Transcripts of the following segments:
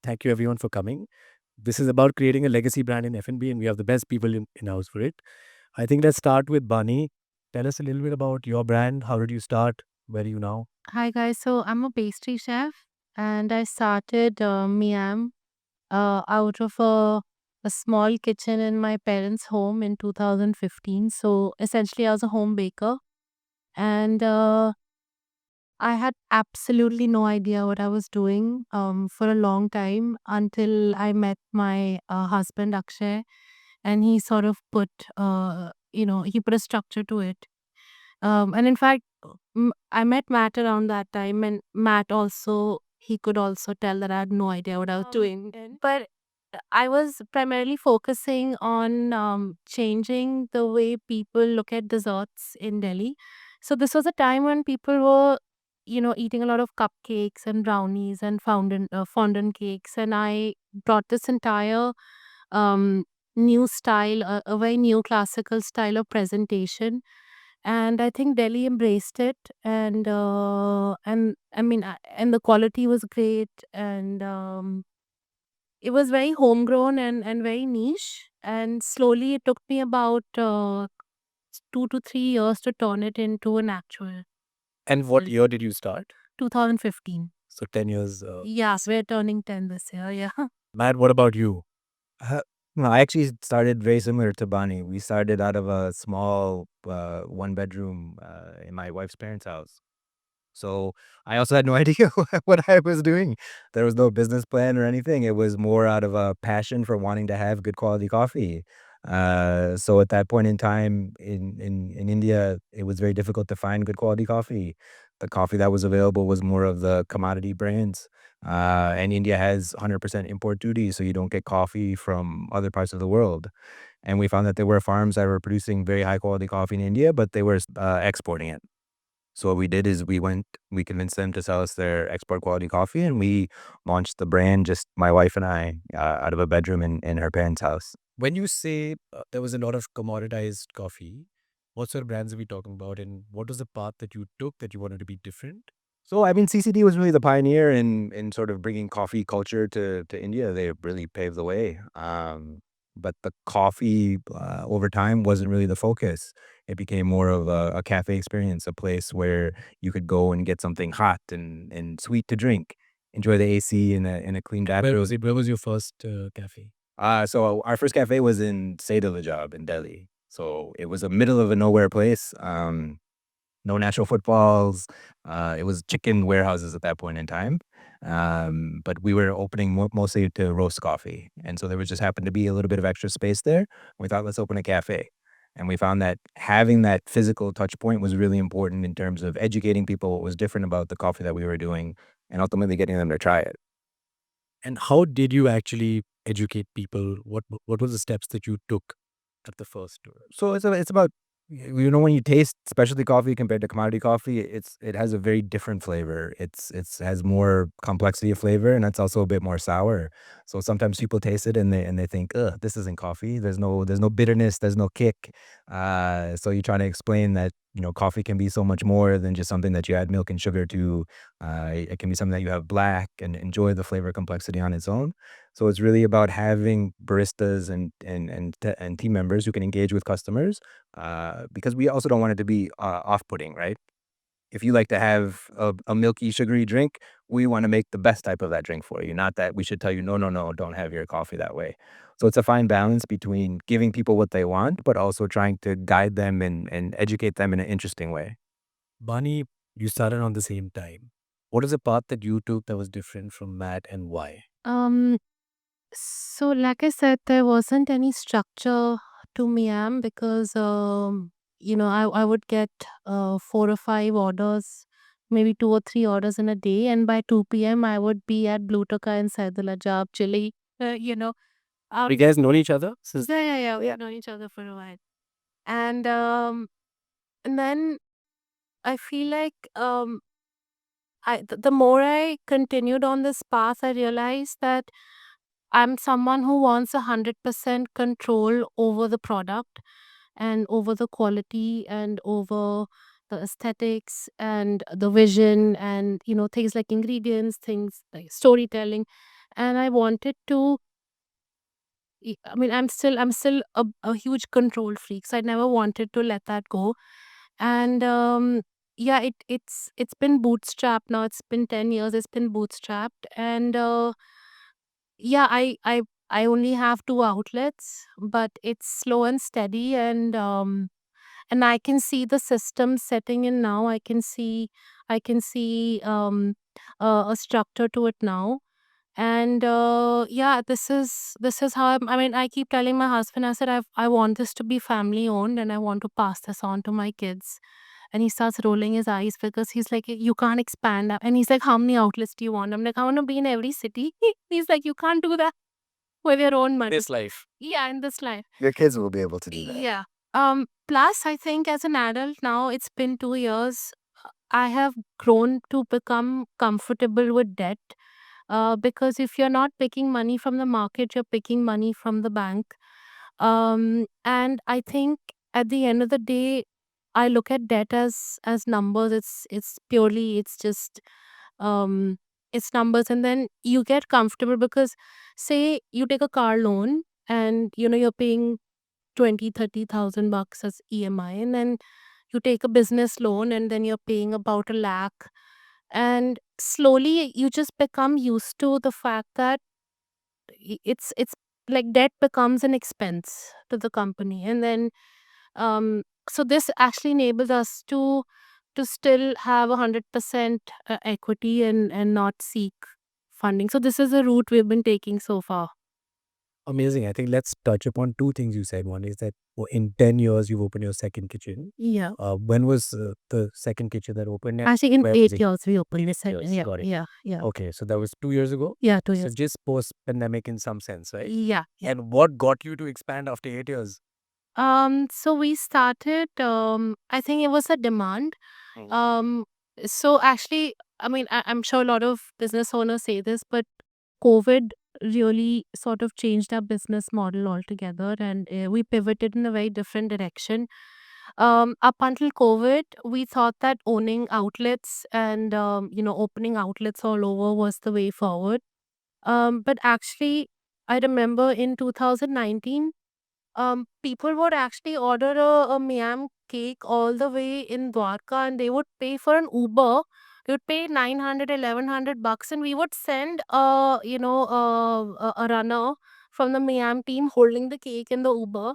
Thank you everyone for coming. This is about creating a legacy brand in F&B, and we have the best people in house for it. I think let's start with Bani. Tell us a little bit about your brand. How did you start? Where are you now? Hi guys, so I'm a pastry chef and I started Miam out of a small kitchen in my parents' home in 2015. So essentially, I was a home baker and I had absolutely no idea what I was doing for a long time until I met my husband Akshay, and he sort of he put a structure to it. And in fact, I met Matt around that time, and Matt also he could also tell that I had no idea what I was doing. But I was primarily focusing on changing the way people look at desserts in Delhi. So this was a time when people were, eating a lot of cupcakes and brownies and fondant cakes, and I brought this entire um, new style, a very new classical style of presentation, and I think Delhi embraced it, and I mean, and the quality was great, and it was very homegrown and very niche. And slowly, it took me about 2 to 3 years to turn it into an actual And what year did you start? 2015. So 10 years. Yes, we're turning 10 this year. Yeah. Matt, what about you? Uh, no, I actually started very similar to Bani. We started out of a small one bedroom in my wife's parents' house. So I also had no idea what I was doing. There was no business plan or anything. It was more out of a passion for wanting to have good quality coffee. So at that point in time in India, it was very difficult to find good quality coffee. The coffee that was available was more of the commodity brands. And India has 100% import duty, so you don't get coffee from other parts of the world. And we found that there were farms that were producing very high quality coffee in India, but they were exporting it. So what we did is we convinced them to sell us their export quality coffee, and we launched the brand, just my wife and I, out of a bedroom in her parents' house. When you say there was a lot of commoditized coffee, what sort of brands are we talking about, and what was the path that you took that you wanted to be different? So I mean, CCD was really the pioneer in sort of bringing coffee culture to India. They really paved the way. But the coffee over time wasn't really the focus. It became more of a cafe experience, a place where you could go and get something hot and sweet to drink, enjoy the AC in a clean Where bathroom. was it? Where was your first cafe? So our first cafe was in Saydalajab in Delhi. So it was a middle of a nowhere place. No natural footfalls. It was chicken warehouses at that point in time. But we were opening mostly to roast coffee. And so there was just happened to be a little bit of extra space there. We thought, let's open a cafe. And we found that having that physical touch point was really important in terms of educating people what was different about the coffee that we were doing and ultimately getting them to try it. And how did you actually educate people? What were the steps that you took at the first? So it's about when you taste specialty coffee compared to commodity coffee, it has a very different flavor. It's has more complexity of flavor, and it's also a bit more sour. So sometimes people taste it and they think, "Ugh, this isn't coffee. There's no bitterness, there's no kick." So you're trying to explain that coffee can be so much more than just something that you add milk and sugar to. It can be something that you have black and enjoy the flavor complexity on its own. So it's really about having baristas and team members who can engage with customers, because we also don't want it to be off-putting, right? If you like to have a milky, sugary drink, we want to make the best type of that drink for you. Not that we should tell you, no, no, no, don't have your coffee that way. So it's a fine balance between giving people what they want, but also trying to guide them and educate them in an interesting way. Bani, you started on the same time. What is the path that you took that was different from Matt, and why? Um. So, like I said, there wasn't any structure to Miam because I would get 4 or 5 orders, maybe 2 or 3 orders in a day, and by 2 p.m. I would be at Blue Taka inside the Lajab chili. You Out. guys known each other since? Yeah. We have known each other for a while, and then I feel like the more I continued on this path, I realized that I'm someone who wants 100% control over the product and over the quality and over the aesthetics and the vision and things like ingredients, things like storytelling. and I wanted to. I mean, I'm still a huge control freak, so I never wanted to let that go. And yeah, it's been bootstrapped now. It's been 10 years. It's been bootstrapped, and yeah, I only have two outlets, but it's slow and steady, and I can see the system setting in now. I can see a structure to it now. And yeah, this is how I mean, I keep telling my husband, I said, I want this to be family owned, and I want to pass this on to my kids. And he starts rolling his eyes because he's like, you can't expand. And he's like, how many outlets do you want? I'm like, I want to be in every city. He's like, you can't do that with your own money. This life. Yeah, in this life. Your kids will be able to do that. Yeah. Plus, I think as an adult now, it's been 2 years. I have grown to become comfortable with debt. Because if you're not picking money from the market, you're picking money from the bank. And I think at the end of the day, I look at debt as numbers. It's purely it's just um it's numbers, and then you get comfortable because say you take a car loan and you're paying 20-30,000 bucks as EMI, and then you take a business loan and then you're paying about 1 lakh, and slowly you just become used to the fact that it's like debt becomes an expense to the company, and then um so this actually enables us to still have 100% equity and not seek funding. So this is the route we've been taking so far. Amazing. I think let's touch upon two things you said. One is that in 10 years, you've opened your second kitchen. Yeah. When was the second kitchen that opened? And Actually, in where was 8 it? years we opened this. 8 years. Yeah, Got it. yeah, yeah. Okay, so that was 2 years ago. Yeah, 2 So years. just post pandemic in some sense, right? Yeah. And what got you to expand after 8 years? So we started, I think it was a demand. Mm. So actually, I mean, I'm sure a lot of business owners say this, but COVID really sort of changed our business model altogether, and we pivoted in a very different direction. Up until COVID, we thought that owning outlets and opening outlets all over was the way forward. But actually, I remember in 2019, people would actually order a Miam cake all the way in Dwarka, and they would pay for an Uber. They would pay 900, 1100 bucks, and we would send a runner from the Miam team holding the cake in the Uber.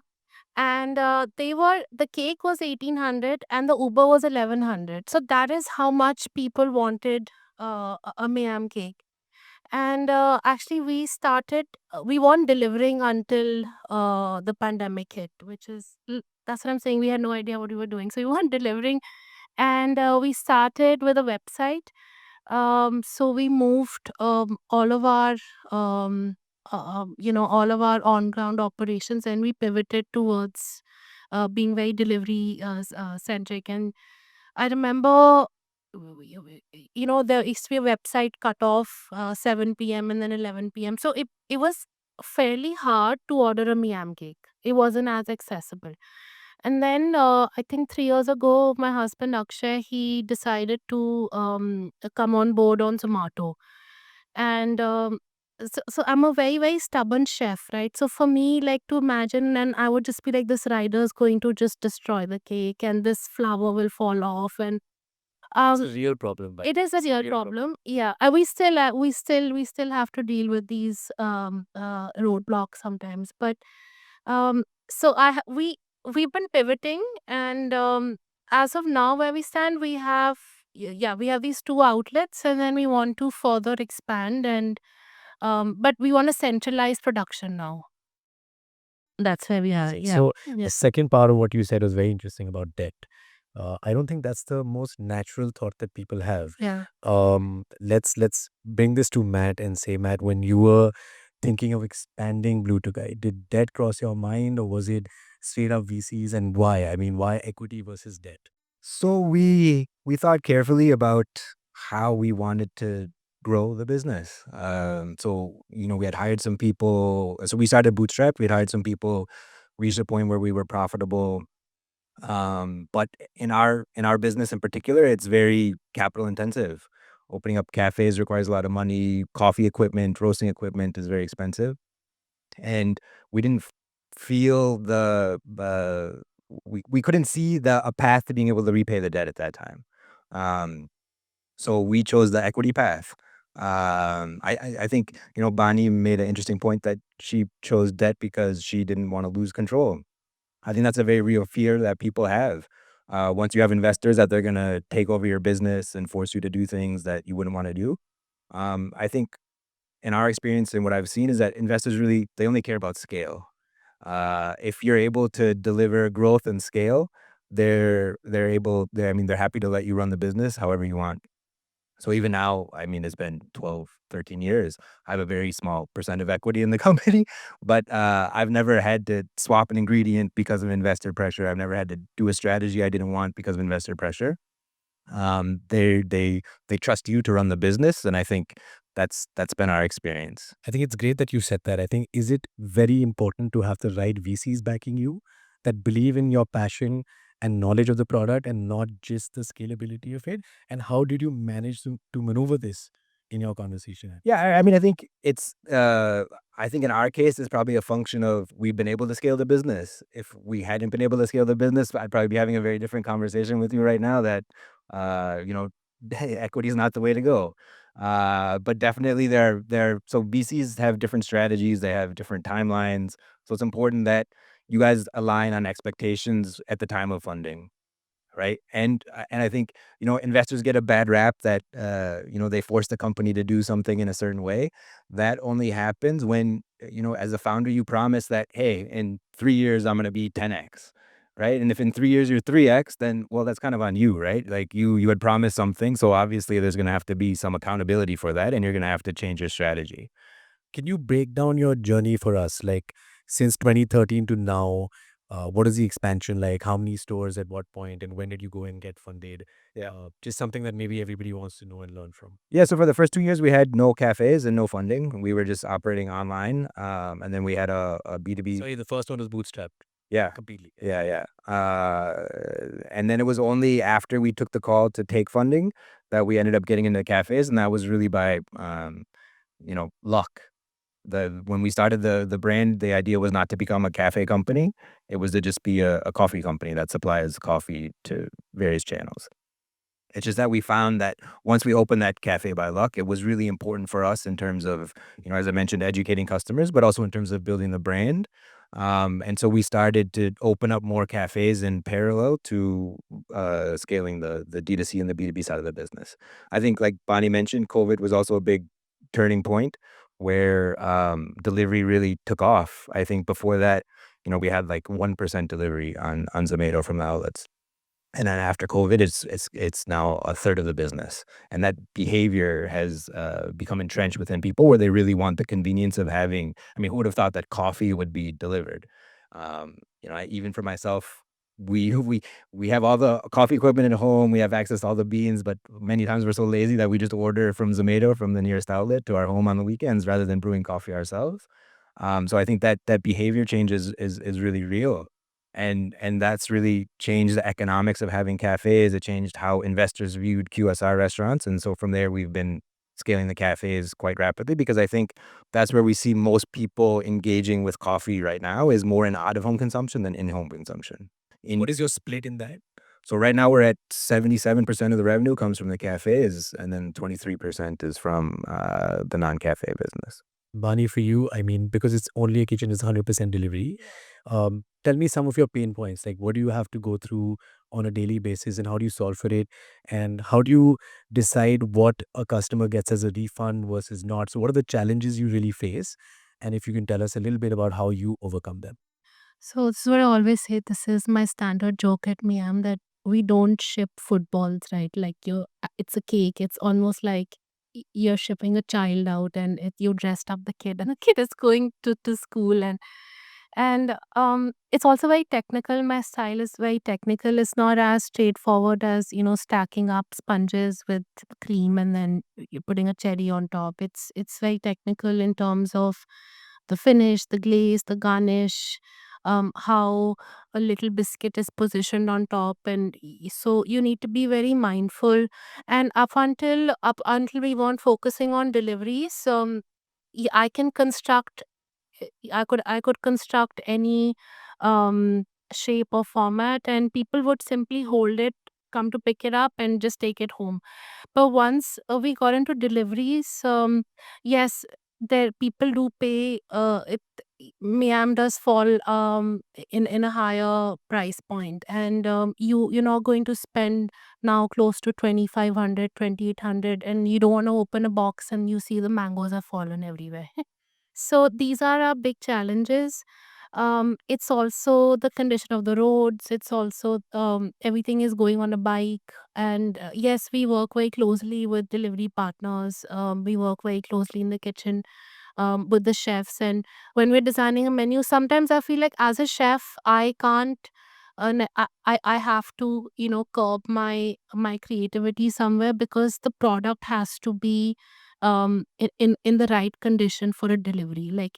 And the cake was 1800 and the Uber was 1100. So that is how much people wanted a Miam cake. And actually, we weren't delivering until the pandemic hit, that's what I'm saying. We had no idea what we were doing. So we weren't delivering. And we started with a website. So we moved all of our on ground operations, and we pivoted towards being very delivery centric. And I remember, there used to be a website cut off 7 p.m. and then 11 p.m. So it was fairly hard to order a Miam cake. It wasn't as accessible. And then I think 3 years ago, my husband Akshay, he decided to come on board on Zomato. And so I'm a very, very stubborn chef, right? So for me, like to imagine, and I would just be like, this rider is going to just destroy the cake and this flour will fall off. And It's a real problem, it is a real real problem. Yeah, we still have to deal with these roadblocks sometimes. But so we've been pivoting, and as of now, where we stand, we have these two outlets, and then we want to further expand, and but we want to centralize production now. That's where we are. Amazing. Yeah. So Yeah. the second part of what you said was very interesting about debt. I don't think that's the most natural thought that people have. Yeah. Let's bring this to Matt and say, Matt, when you were thinking of expanding Blue to Guy, did debt cross your mind, or was it straight up VCs, and why? I mean, why equity versus debt? So we thought carefully about how we wanted to grow the business. So we had hired some people. So we started bootstrap. We had hired some people, reached a point where we were profitable. But in our business in particular, it's very capital intensive. Opening up cafes requires a lot of money. Coffee equipment, roasting equipment is very expensive. And we didn't feel we couldn't see a path to being able to repay the debt at that time. Um, so we chose the equity path. I think, Bani made an interesting point that she chose debt because she didn't want to lose control. I think that's a very real fear that people have. Once you have investors that they're going to take over your business and force you to do things that you wouldn't want to do. I think in our experience and what I've seen is that investors really, they only care about scale. If you're able to deliver growth and scale, they're happy to let you run the business however you want. So even now, it's been 12, 13 years. I have a very small percent of equity in the company, but I've never had to swap an ingredient because of investor pressure. I've never had to do a strategy I didn't want because of investor pressure. They trust you to run the business, and I think that's been our experience. I think it's great that you said that. I think, is it very important to have the right VCs backing you that believe in your passion and knowledge of the product and not just the scalability of it? And how did you manage to maneuver this in your conversation? Yeah, I think I think in our case, it's probably a function of we've been able to scale the business. If we hadn't been able to scale the business, I'd probably be having a very different conversation with you right now that, you know, hey, equity is not the way to go. But definitely so VCs have different strategies, they have different timelines. So it's important that you guys align on expectations at the time of funding. Right. And I think, investors get a bad rap that, they force the company to do something in a certain way. That only happens when, as a founder, you promise that, hey, in 3 years, I'm going to be 10x. Right. And if in 3 years you're 3x, then, well, that's kind of on you. Right. Like you had promised something. So obviously there's going to have to be some accountability for that. And you're going to have to change your strategy. Can you break down your journey for us? Like since 2013 to now, what is the expansion like? How many stores at what point, and when did you go and get funded? Yeah. Just something that maybe everybody wants to know and learn from. Yeah, so for the first 2 years, we had no cafes and no funding. We were just operating online. And then we had a B2B. Sorry, the first one was bootstrapped Yeah. completely. Yeah, yeah. And then it was only after we took the call to take funding that we ended up getting into cafes, and that was really by, luck. When we started the brand, the idea was not to become a cafe company. It was to just be a coffee company that supplies coffee to various channels. It's just that we found that once we opened that cafe by luck, it was really important for us in terms of, as I mentioned, educating customers, but also in terms of building the brand. And so we started to open up more cafes in parallel to scaling the D2C and the B2B side of the business. I think, like Bani mentioned, COVID was also a big turning point where delivery really took off. I think before that, we had like 1% delivery on Zomato from the outlets. And then after COVID, it's now a third of the business, and that behavior has become entrenched within people where they really want the convenience of having. I mean, who would have thought that coffee would be delivered? Even for myself, we have all the coffee equipment at home. We have access to all the beans, but many times we're so lazy that we just order from Zomato from the nearest outlet to our home on the weekends rather than brewing coffee ourselves. So I think that behavior change is really real. And that's really changed the economics of having cafes. It changed how investors viewed QSR restaurants. And so from there, we've been scaling the cafes quite rapidly because I think that's where we see most people engaging with coffee right now is more in out-of-home consumption than in-home consumption. What is your split in that? So right now we're at 77% of the revenue comes from the cafes, and then 23% is from the non-cafe business. Bani, for you, I mean, because it's only a kitchen, it's 100% delivery. Tell me some of your pain points. Like, what do you have to go through on a daily basis, and how do you solve for it? And how do you decide what a customer gets as a refund versus not? So, what are the challenges you really face? And if you can tell us a little bit about how you overcome them. So this is what I always say. This is my standard joke at Miam that we don't ship footballs, right? Like it's a cake. It's almost like you're shipping a child out, and you dressed up the kid, and the kid is going to school, and it's also very technical. My style is very technical. It's not as straightforward as stacking up sponges with cream and then you're putting a cherry on top. It's very technical in terms of the finish, the glaze, the garnish, how a little biscuit is positioned on top, and so you need to be very mindful. And up until we weren't focusing on deliveries, I can construct I could construct any um shape or format, and people would simply hold it, come to pick it up, and just take it home. But once we got into deliveries, yes, there people do pay. It Miam does fall in a higher price point, and you're not going to spend now close to 2,500, 2,800, and you don't want to open a box and you see the mangoes have fallen everywhere. So these are our big challenges. It's also the condition of the roads. It's also everything is going on a bike. And yes, we work very closely with delivery partners. We work very closely in the kitchen with the chefs. And when we're designing a menu, sometimes I feel like as a chef, I can't. I have to curb my creativity somewhere, because the product has to be in the right condition for a delivery. Like,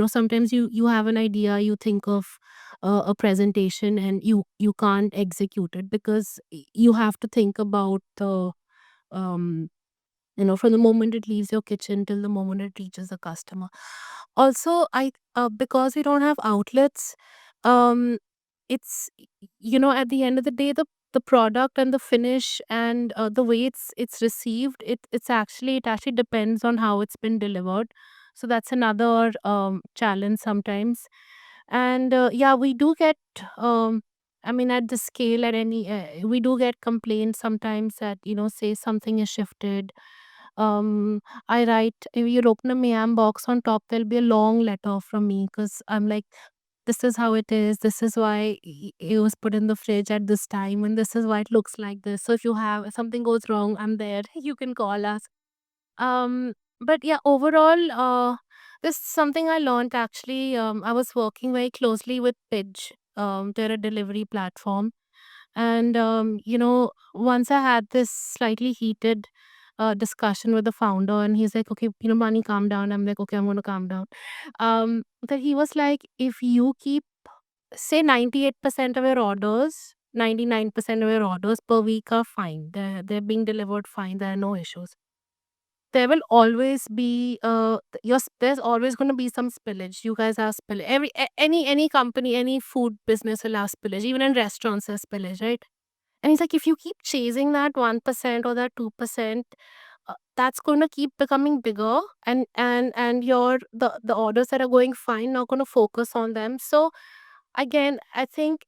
sometimes you have an idea, you think of a presentation, and you can't execute it because you have to think about the um from the moment it leaves your kitchen till the moment it reaches the customer. Also, I because we don't have outlets, um it's at the end of the day, the product and the finish and the way it's received, it actually depends on how it's been delivered. So that's another challenge sometimes. And yeah, we do get I mean, at the scale, at any we do get complaints sometimes that say something is shifted. I write, if you open a Miam box, on top there'll be a long letter from me, because I'm like, this is how it is. This is why it was put in the fridge at this time, and this is why it looks like this. So if something goes wrong, I'm there. You can call us. But yeah, overall, this is something I learned actually. I was working very closely with Pidge. They're a delivery platform, and once I had this slightly heated discussion with the founder, and he's like, "Okay, Bani, calm down." I'm like, "Okay, I'm going to calm down." That he was like, "If you keep, say, 98% of your orders, 99% of your orders per week are fine. They're being delivered fine. There are no issues. There will always be there's always going to be some spillage. You guys have spillage. Any company, any food business will have spillage. Even in restaurants, there's spillage, right?" And he's like, if you keep chasing that 1% or that 2%, that's going to keep becoming bigger, and the orders that are going fine, not going to focus on them. So again, I think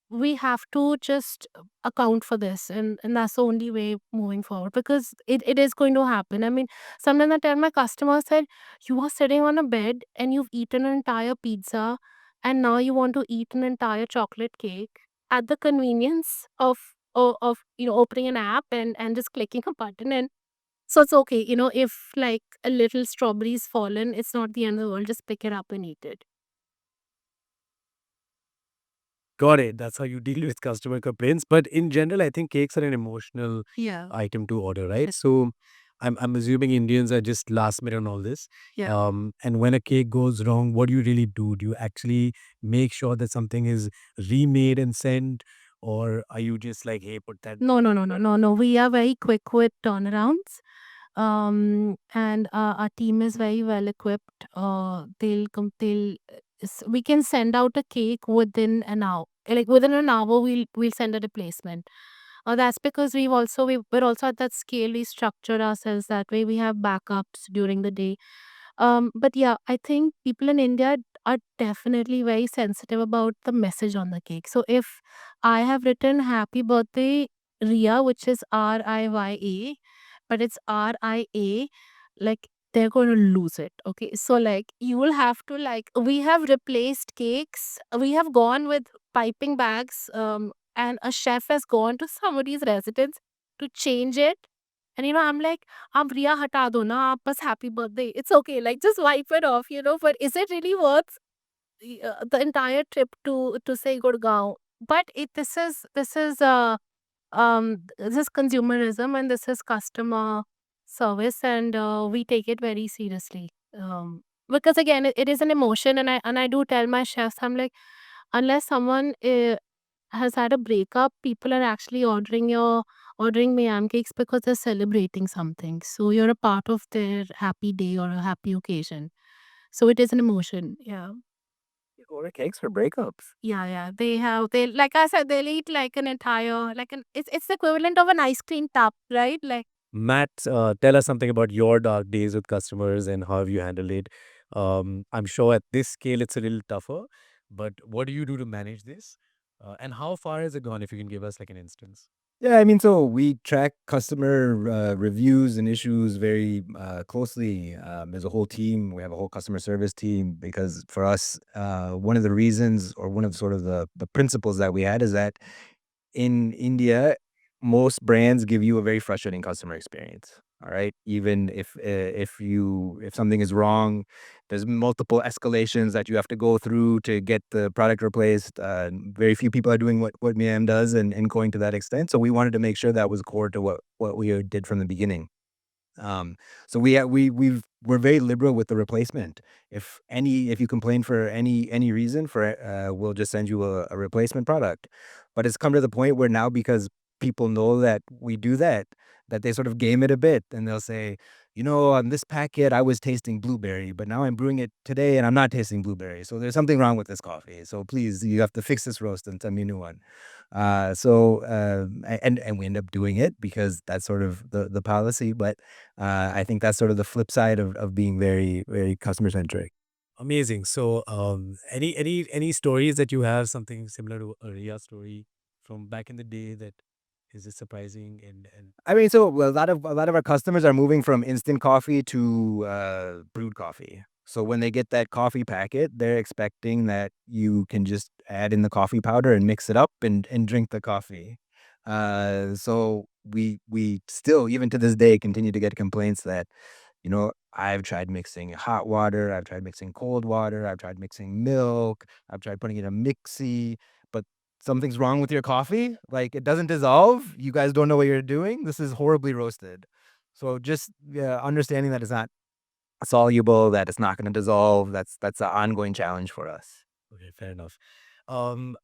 we have to just account for this, and that's the only way moving forward, because it is going to happen. I mean, sometimes I tell my customers that you are sitting on a bed and you've eaten an entire pizza, and now you want to eat an entire chocolate cake at the convenience of opening an app and just clicking a button. And so it's okay, if like a little strawberry's fallen, it's not the end of the world. Just pick it up and eat it. Got it. That's how you deal with customer complaints. But in general, I think cakes are an emotional Yeah. item to order, right? So I'm assuming Indians are just last minute on all this. Yeah. And when a cake goes wrong, what do you really do? Do you actually make sure that something is remade and sent, or are you just like, hey, put that? No, no, no, no, no, no. We are very quick with turnarounds. And our team is very well equipped. We can send out a cake within an hour. Like within an hour, we'll send a replacement. That's because we're also at that scale. We structured ourselves that way. We have backups during the day. But yeah, I think people in India are definitely very sensitive about the message on the cake. So if I have written happy birthday Ria, which is RIYA, but it's RIA, like they're going to lose it. Okay. So like you will have to, like, we have replaced cakes. We have gone with piping bags, and a chef has gone to somebody's residence to change it. And I'm like, "Ab Riya hata do na, aap bas happy birthday. It's okay. Like just wipe it off. But is it really worth the entire trip to say Gurgaon? But this is consumerism, and this is customer service, and we take it very seriously. Because again, it is an emotion, and I do tell my chefs, I'm like, unless someone has had a breakup, people are actually ordering Miam cakes because they're celebrating something. So you're a part of their happy day or a happy occasion. So it is an emotion. Yeah. You order cakes for breakups. Yeah, yeah. They like I said, they'll eat like an entire like an it's the equivalent of an ice cream tub, right? Like Matt, tell us something about your dark days with customers and how have you handled it. I'm sure at this scale it's a little tougher, but what do you do to manage this? And how far has it gone? If you can give us like an instance. Yeah, I mean, so we track customer reviews and issues very closely. There's a whole team. We have a whole customer service team because for us, one of the reasons or one of sort of the principles that we had is that in India, most brands give you a very frustrating customer experience. All right, even if something is wrong, there's multiple escalations that you have to go through to get the product replaced. Very few people are doing what Miam does and going to that extent. So we wanted to make sure that was core to what we did from the beginning. Um, so we're very liberal with the replacement. If you complain for any reason we'll just send you a replacement product. But it's come to the point where now because people know that we do that, that they sort of game it a bit and they'll say, on this packet I was tasting blueberry, but now I'm brewing it today and I'm not tasting blueberry. So there's something wrong with this coffee. So please, you have to fix this roast and send me a new one. And we end up doing it because that's sort of the policy. But I think that's sort of the flip side of being very, very customer centric. Amazing. So, any stories that you have something similar to a Ria story from back in the day that is just surprising and I mean, so a lot of our customers are moving from instant coffee to brewed coffee. So when they get that coffee packet, they're expecting that you can just add in the coffee powder and mix it up and drink the coffee. So we still, even to this day, continue to get complaints that I've tried mixing hot water, I've tried mixing cold water, I've tried mixing milk, I've tried putting it in a mixie, but something's wrong with your coffee. Like it doesn't dissolve. You guys don't know what you're doing. This is horribly roasted. So just understanding that it's not soluble, that it's not going to dissolve. That's an ongoing challenge for us. okay, fair enough.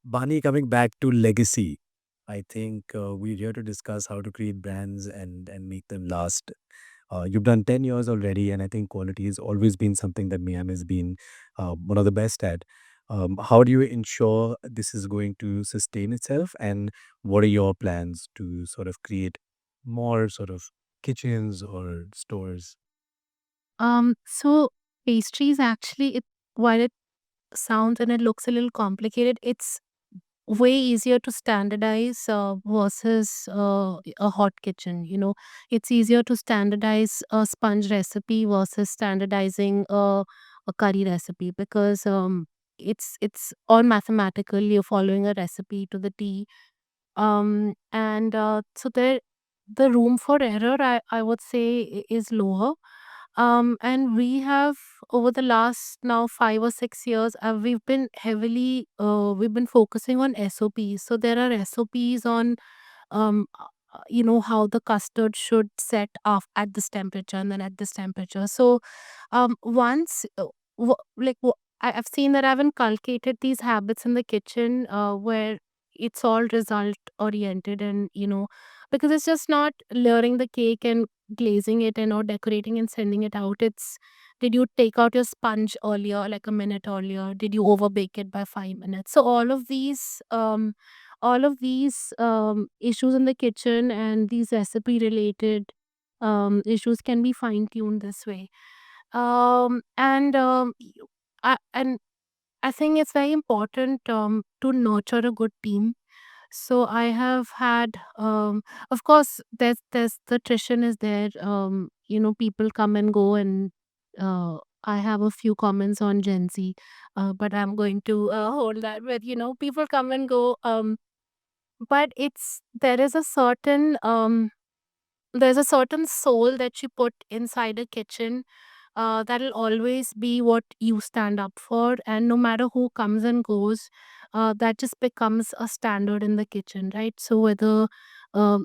Bani, coming back to legacy, I think we're here to discuss how to create brands and make them last. You've done 10 years already, and I think quality has always been something that Miam has been one of the best at. How do you ensure this is going to sustain itself, and what are your plans to sort of create more sort of kitchens or stores? so pastries actually it while it sounds and it looks a little complicated, it's way easier to standardize versus a hot kitchen. It's easier to standardize a sponge recipe versus standardizing a curry recipe because it's all mathematical. You're following a recipe to the T. And so there the room for error I would say is lower. And we have over the last now 5 or 6 years, we've been focusing on SOPs. So there are SOPs on how the custard should set off at this temperature and then at this temperature. So once I've seen that I've inculcated these habits in the kitchen where it's all result oriented, and because it's just not layering the cake and glazing it and or decorating and sending it out. It's, did you take out your sponge earlier, like a minute earlier? Did you overbake it by 5 minutes? So all of these issues in the kitchen and these recipe related issues can be fine tuned this way. And and I think it's very important to nurture a good team. So I have had, of course, there's the attrition is there. People come and go, and I have a few comments on Gen Z, but I'm going to hold that with people come and go. But it's there's a certain soul that you put inside a kitchen that'll always be what you stand up for, and no matter who comes and goes, that just becomes a standard in the kitchen, right? So whether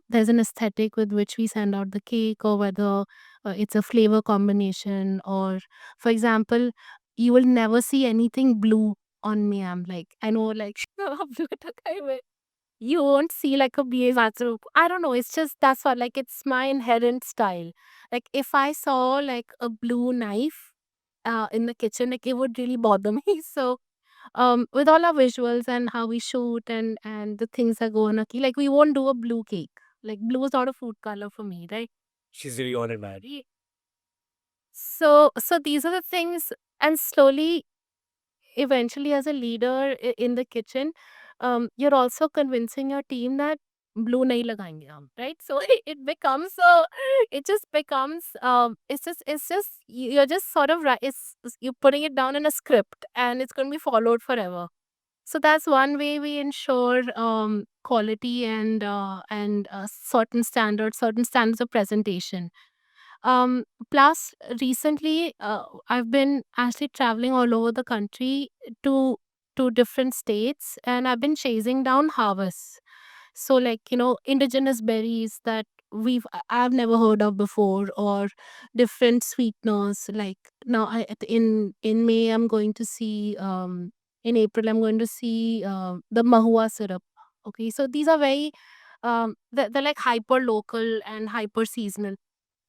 there's an aesthetic with which we send out the cake, or whether it's a flavor combination, or for example, you will never see anything blue on me. I'm like, I know, like, blue takai mein you won't see like a BA Mathur. I don't know. It's just that's what like it's my inherent style. Like if I saw like a blue knife in the kitchen, like it would really bother me. So with all our visuals and how we shoot and the things that go on a key, like we won't do a blue cake. Like blue is not a food color for me, right? She's really on it, man. So these are the things, and slowly, eventually, as a leader in the kitchen, you're also convincing your team that blue nahi lagayenge hum, right? So it becomes it just becomes it's just you're just sort of you're putting it down in a script and it's going to be followed forever. So that's one way we ensure quality and certain standards of presentation. Plus, recently, I've been actually traveling all over the country to to different states, and I've been chasing down harvests. So, like indigenous berries that I've never heard of before, or different sweeteners. Like now, in May, I'm going to see in April, I'm going to see the mahua syrup. Okay, so these are very they're like hyper local and hyper seasonal.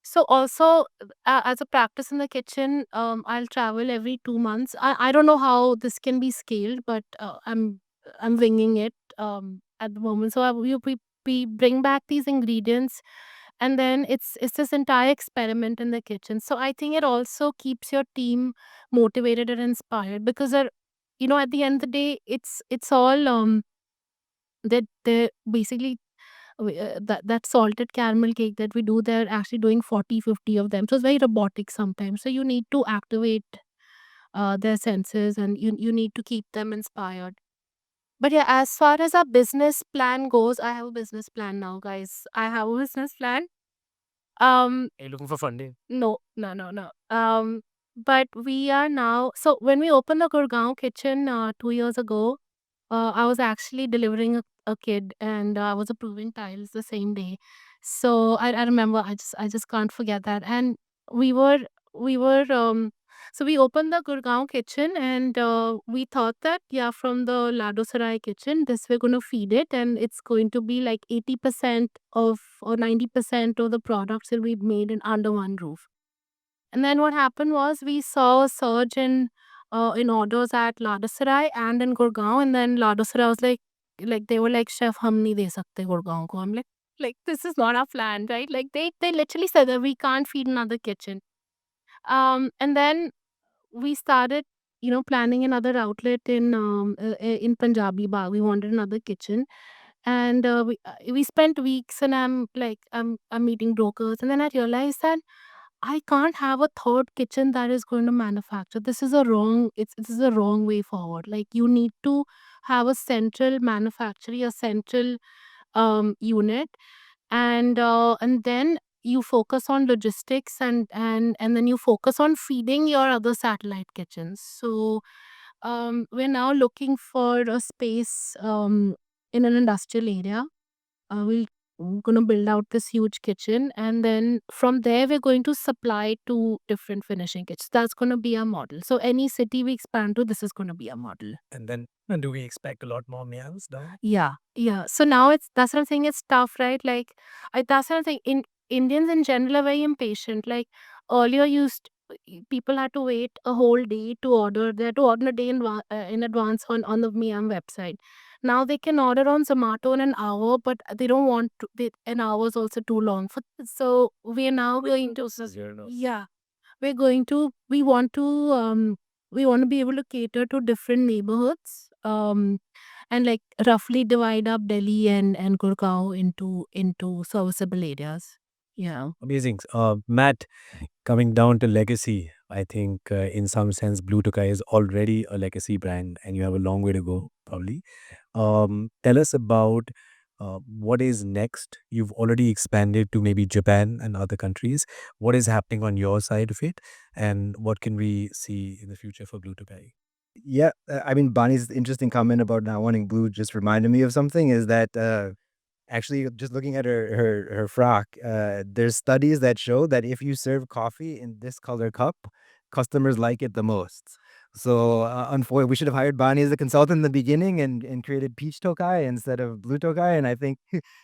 So also, as a practice in the kitchen, I'll travel every 2 months. I don't know how this can be scaled, but I'm winging it at the moment. So we bring back these ingredients, and then it's this entire experiment in the kitchen. So I think it also keeps your team motivated and inspired because at the end of the day, it's all they basically that salted caramel cake that we do, they're actually doing 40, 50 of them. So it's very robotic sometimes. So you need to activate their senses, and you need to keep them inspired. But yeah, as far as our business plan goes, I have a business plan now, guys. I have a business plan. Are you looking for funding? No, no, no, no. But we are now. So when we opened the Gurgaon kitchen 2 years ago, I was actually delivering a kid, and I was approving tiles the same day. So I remember. I just can't forget that. And we were we were so we opened the Gurgaon kitchen, and we thought that yeah, from the Ladosarai kitchen, this we're going to feed it, and it's going to be like 80% of or 90% of the products will be made in under one roof. And then what happened was we saw a surge in orders at Ladasrai and in Gurgaon. And then Ladasrai was like they were like, Chef, hum nahi de sakte Gurgaon ko. I'm like this is not our plan, right? Like they literally said that we can't feed another kitchen. And then we started, planning another outlet in Punjabi Bagh. We wanted another kitchen, and we spent weeks. And I'm meeting brokers, and then I realized that I can't have a third kitchen that is going to manufacture. This is a wrong way forward. Like you need to have a central manufacturing, a central unit, and then you focus on logistics, and then you focus on feeding your other satellite kitchens. So we're now looking for a space in an industrial area. We're going to build out this huge kitchen, and then from there we're going to supply to different finishing kitchens. That's going to be our model. So any city we expand to, this is going to be our model. And then do we expect a lot more meals down? Yeah, yeah. So now that's what I'm saying. It's tough, right? Like, that's what I'm saying. Indians in general are very impatient. Like earlier, people had to wait a whole day to order. They had to order a day in advance on the Miam website. Now they can order on Zomato in an hour, but they don't want to. An hour is also too long for. So we are now going to. Zero no. Yeah, we want to be able to cater to different neighborhoods. And like roughly divide up Delhi and Gurgaon into serviceable areas. Yeah. Amazing. Matt, coming down to legacy, I think in some sense, Blue Tokai is already a legacy brand, and you have a long way to go, probably. Tell us about what is next. You've already expanded to maybe Japan and other countries. What is happening on your side of it, and what can we see in the future for Blue Tokai? Yeah, I mean, Bani's interesting comment about not wanting blue just reminded me of something is that actually just looking at her frock, there's studies that show that if you serve coffee in this color cup, customers like it the most. So, unfortunately, we should have hired Bani as a consultant in the beginning and created peach tokai instead of blue tokai, and I think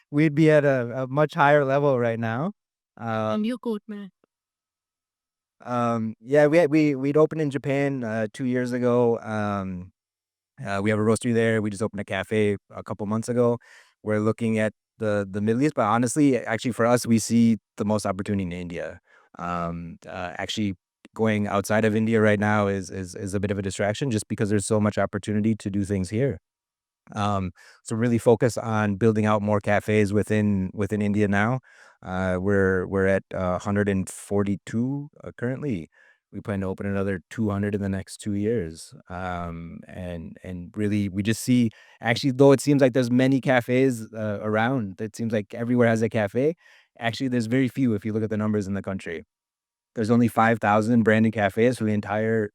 we'd be at a much higher level right now. Uh, And you quote me. yeah, we'd opened in Japan 2 years ago. We have a roastery there. We just opened a cafe a couple months ago. We're looking at the Middle East, but honestly, actually for us, we see the most opportunity in India. Actually, going outside of India right now is a bit of a distraction just because there's so much opportunity to do things here. Um, so really focus on building out more cafes within India now. We're at 142 currently. We plan to open another 200 in the next 2 years. And really, we just see actually, though it seems like there's many cafes around, it seems like everywhere has a cafe. Actually, there's very few if you look at the numbers in the country. There's only 5,000 branded cafes for the entire,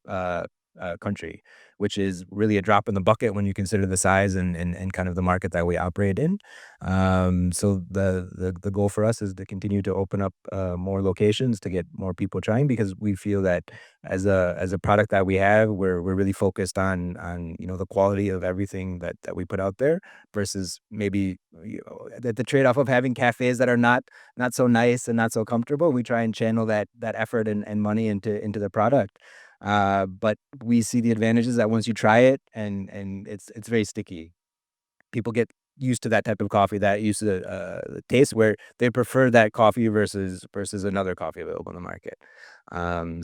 country, which is really a drop in the bucket when you consider the size and kind of the market that we operate in. So the goal for us is to continue to open up, more locations to get more people trying because we feel that as a product that we have, we're really focused on, the quality of everything that we put out there versus maybe, the trade-off of having cafes that are not so nice and not so comfortable. We try and channel that effort and money into the product. But we see the advantages that once you try it and it's very sticky. People get used to that type of coffee, that used to the taste where they prefer that coffee versus another coffee available in the market.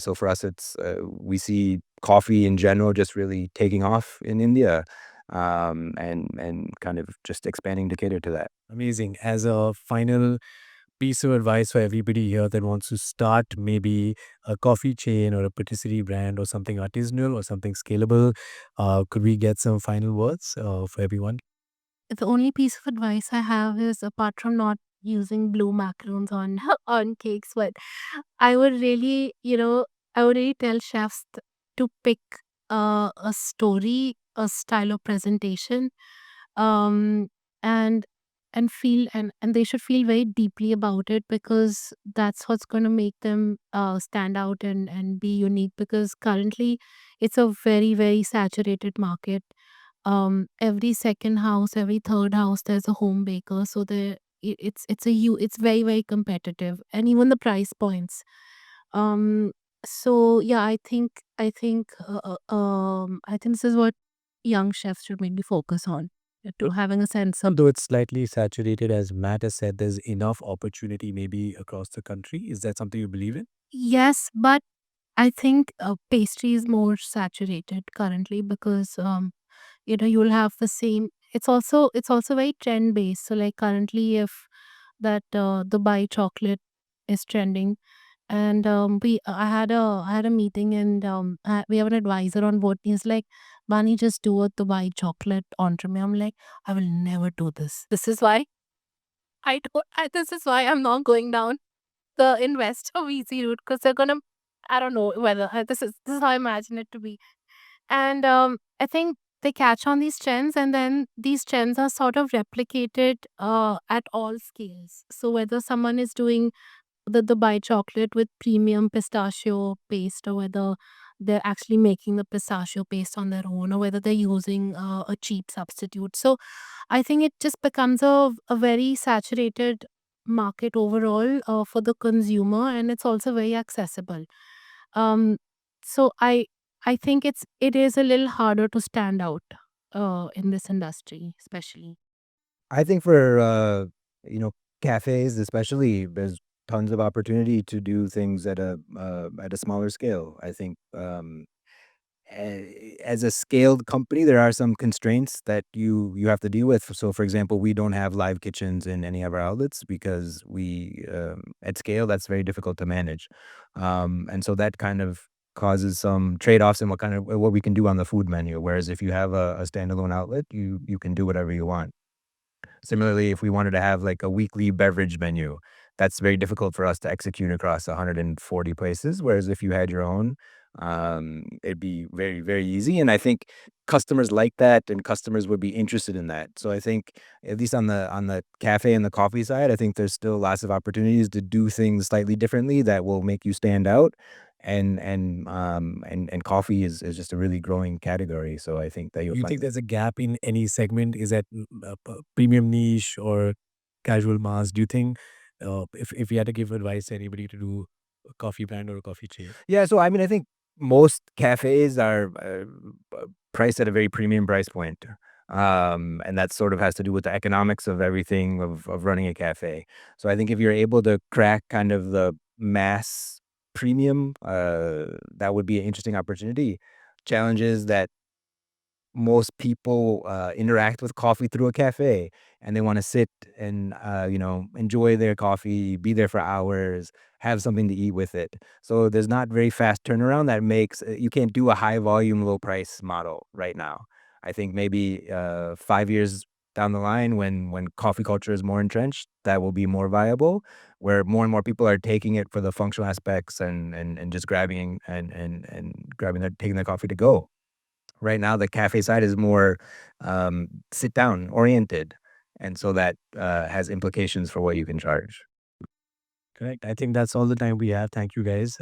So for us, it's we see coffee in general just really taking off in India, and kind of just expanding to cater to that. Amazing. As a final piece of advice for everybody here that wants to start maybe a coffee chain or a patisserie brand or something artisanal or something scalable, could we get some final words for everyone? The only piece of advice I have is apart from not using blue macaroons on on cakes, but I would really, I would really tell chefs to pick a story, a style of presentation, um, and and they should feel very deeply about it because that's what's going to make them stand out and be unique. Because currently, it's a very saturated market. Every second house, every third house, there's a home baker, so it's very competitive, and even the price points. um so yeah, I think this is what young chefs should maybe focus on, to having a sense of. Though it's slightly saturated, as Matt has said, there's enough opportunity maybe across the country. Is that something you believe in? Yes, but I think pastry is more saturated currently because you'll have the same. It's also very trend based. So like currently, if that Dubai chocolate is trending, and we I had a meeting, and we have an advisor on board. He's like, Bani, just do a Dubai chocolate onto me. I'm like, I will never do this. This is why I don't. This is why I'm not going down the investor VC route, because they're gonna. I don't know whether this is how I imagine it to be. And I think they catch on these trends, and then these trends are sort of replicated at all scales. So whether someone is doing the Dubai chocolate with premium pistachio paste, or whether they're actually making the pistachio paste on their own, or whether they're using a cheap substitute. So I think it just becomes a very saturated market overall for the consumer, and it's also very accessible. Um, so I think it is a little harder to stand out in this industry, especially. I think for, you know, cafes especially, there's tons of opportunity to do things at a smaller scale. I think, as a scaled company, there are some constraints that you have to deal with. So, for example, we don't have live kitchens in any of our outlets because at scale, that's very difficult to manage. And so that kind of causes some trade-offs in what we can do on the food menu. Whereas if you have a standalone outlet, you can do whatever you want. Similarly, if we wanted to have like a weekly beverage menu, that's very difficult for us to execute across 140 places. Whereas if you had your own, it'd be very easy. And I think customers like that, and customers would be interested in that. So I think at least on the cafe and the coffee side, I think there's still lots of opportunities to do things slightly differently that will make you stand out and coffee is just a really growing category. So I think that Do you'll you find think there's a gap in any segment? Is that premium niche or casual mass? Do you think if you had to give advice to anybody to do a coffee brand or a coffee chain? Yeah, so I mean, I think most cafes are priced at a very premium price point. And that sort of has to do with the economics of everything of running a cafe. So I think if you're able to crack kind of the mass premium, that would be an interesting opportunity. Challenges that most people interact with coffee through a cafe, and they want to sit and enjoy their coffee, be there for hours, have something to eat with it. So there's not very fast turnaround that makes you can't do a high volume low price model right now. I think maybe 5 years down the line, when coffee culture is more entrenched, that will be more viable, where more and more people are taking it for the functional aspects and just grabbing and grabbing their taking their coffee to go. Right now, the cafe side is more, sit down oriented, and so that, has implications for what you can charge. Correct. I think that's all the time we have. Thank you, guys.